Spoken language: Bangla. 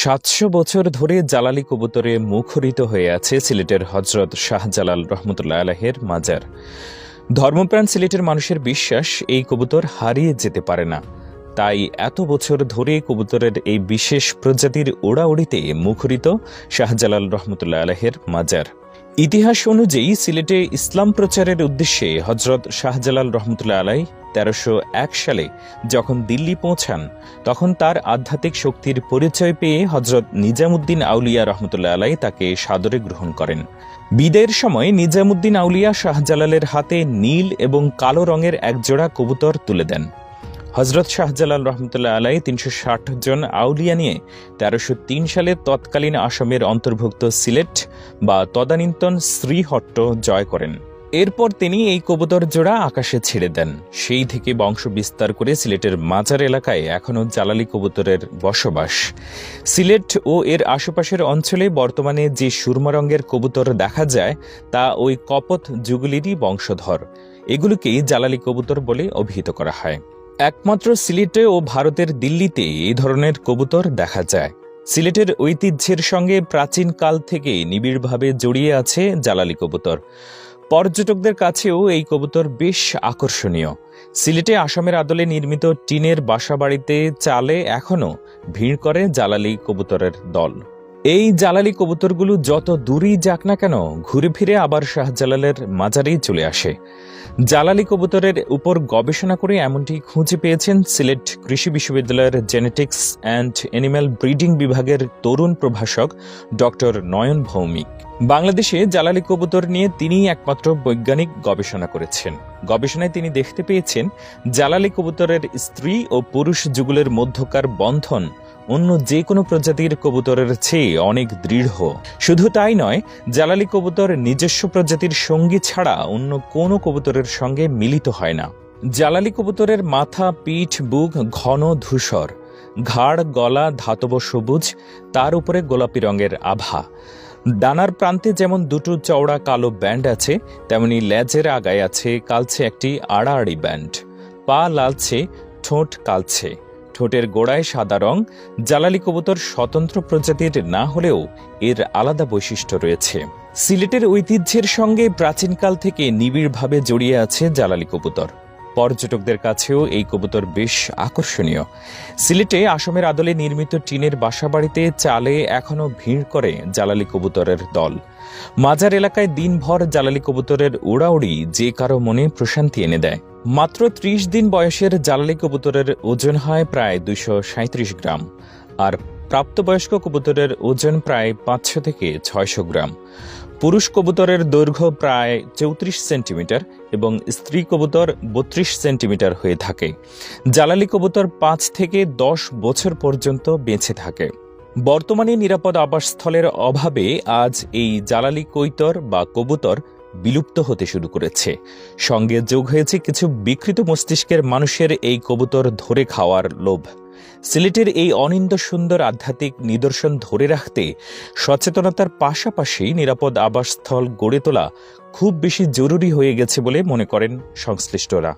৭০০ বছর ধরে জালালি কবুতরে মুখরিত হয়ে আছে সিলেটের হজরত শাহজালাল রহমতুল্লাহ আলাইহির মাজার। ধর্মপ্রাণ সিলেটের মানুষের বিশ্বাস এই কবুতর হারিয়ে যেতে পারে না। তাই এত বছর ধরে কবুতরের এই বিশেষ প্রজাতির ওড়াউড়িতে মুখরিত শাহজালাল রহমতুল্লাহ আলাইহির মাজার। ইতিহাস অনুযায়ী সিলেটে ইসলাম প্রচারের উদ্দেশ্যে হজরত শাহজালাল রহমতুল্লাহ আলাইহ ১৩০১ সালে যখন দিল্লি পৌঁছান, তখন তার আধ্যাত্মিক শক্তির পরিচয় পেয়ে হজরত নিজামুদ্দিন আউলিয়া রহমতুল্লাহ আলাইহ তাকে সাদরে গ্রহণ করেন। বিদায়ের সময় নিজামুদ্দিন আউলিয়া শাহজালালের হাতে নীল এবং কালো রঙের একজোড়া কবুতর তুলে দেন। হজরত শাহজালাল রহমতুল্লাহ আলাইহ ৩৬০ জন আউলিয়া নিয়ে ১৩০৩ সালে তৎকালীন আসামের অন্তর্ভুক্ত সিলেট বা তদানীন্তন শ্রীহট্ট জয় করেন। এরপর তিনি এই কবুতর জোড়া আকাশে ছেড়ে দেন। সেই থেকে বংশ বিস্তার করে সিলেটের মাজার এলাকায় এখনও জালালি কবুতরের বসবাস। সিলেট ও এর আশেপাশের অঞ্চলে বর্তমানে যে সুরমা রঙের কবুতর দেখা যায় তা ওই কপোত যুগলেরই বংশধর। এগুলোকেই জালালি কবুতর বলে অভিহিত করা হয়। একমাত্র সিলেটে ও ভারতের দিল্লিতে এই ধরনের কবুতর দেখা যায়। সিলেটের ঐতিহ্যের সঙ্গে প্রাচীন কাল থেকে নিবিড়ভাবে জড়িয়ে আছে জালালি কবুতর। পর্যটকদের কাছেও এই কবুতর বেশ আকর্ষণীয়। সিলেটে আসামের আদলে নির্মিত টিনের বাসাবাড়িতে চালে এখনও ভিড় করে জালালি কবুতরের দল। এই জালালি কবুতরগুলো যত দূরেই যাক না কেন, ঘুরে ফিরে আবার শাহজালালের মাজারেই চলে আসে। জালালি কবুতরের উপর গবেষণা করে এমনটি খুঁজে পেয়েছেন সিলেট কৃষি বিশ্ববিদ্যালয়ের জেনেটিক্স অ্যান্ড অ্যানিম্যাল ব্রিডিং বিভাগের তরুণ প্রভাষক ডক্টর নয়ন ভৌমিক। বাংলাদেশে জালালি কবুতর নিয়ে তিনিই একমাত্র বৈজ্ঞানিক গবেষণা করেছেন। গবেষণায় তিনি দেখতে পেয়েছেন জালালি কবুতরের স্ত্রী ও পুরুষ যুগলের মধ্যকার বন্ধন অন্য যে কোনো প্রজাতির কবুতরের চেয়ে অনেক দৃঢ়। শুধু তাই নয়, জালালি কবুতর নিজস্ব প্রজাতির সঙ্গী ছাড়া অন্য কোনো কবুতরের সঙ্গে মিলিত হয় না। জালালি কবুতরের মাথা, পিঠ, বুক ঘন ধূসর, ঘাড় গলা ধাতব সবুজ, তার উপরে গোলাপি রঙের আভা। ডানার প্রান্তে যেমন দুটো চওড়া কালো ব্যান্ড আছে, তেমনি লেজের আগায় আছে কালচে একটি আড়াআড়ি ব্যান্ড। পা লালচে, ঠোঁট কালচে, ঠোঁটের গোড়ায় সাদা রং। জালালি কবুতর স্বতন্ত্র প্রজাতির না হলেও এর আলাদা বৈশিষ্ট্য রয়েছে। সিলেটের ঐতিহ্যের সঙ্গে প্রাচীনকাল থেকে নিবিড়ভাবে জড়িয়ে আছে জালালি কবুতর। পর্যটকদের কাছেও এই কবুতর বেশ আকর্ষণীয়। সিলেটে আসামের আদলে নির্মিত টিনের বাসাবাড়িতে চালে এখনও ভিড় করে জালালি কবুতরের দল। মাজার এলাকায় দিনভর জালালি কবুতরের উড়াউড়ি যে কারো মনে প্রশান্তি এনে দেয়। মাত্র ৩০ দিন বয়সের জালালি কবুতরের ওজন হয় প্রায় ২৩৭ গ্রাম, আর প্রাপ্তবয়স্ক কবুতরের ওজন প্রায় ৫০০ থেকে ৬০০ গ্রাম। পুরুষ কবুতরের দৈর্ঘ্য প্রায় ৩৪ সেন্টিমিটার এবং স্ত্রী কবুতর ৩২ সেন্টিমিটার হয়ে থাকে। জালালি কবুতর ৫ থেকে ১০ বছর পর্যন্ত বেঁচে থাকে। বর্তমানে নিরাপদ আবাসস্থলের অভাবে আজ এই জালালি কৈতর বা কবুতর বিলুপ্ত হতে শুরু করেছে। সঙ্গে যোগ হয়েছে কিছু বিকৃত মস্তিষ্কের মানুষের এই কবুতর ধরে খাওয়ার লোভ। সিলেটের এই অনিন্দ্য সুন্দর আধ্যাত্মিক নিদর্শন ধরে রাখতে সচেতনতার পাশাপাশি নিরাপদ আবাসস্থল গড়ে তোলা খুব বেশি জরুরি হয়ে গেছে বলে মনে করেন সংশ্লিষ্টরা।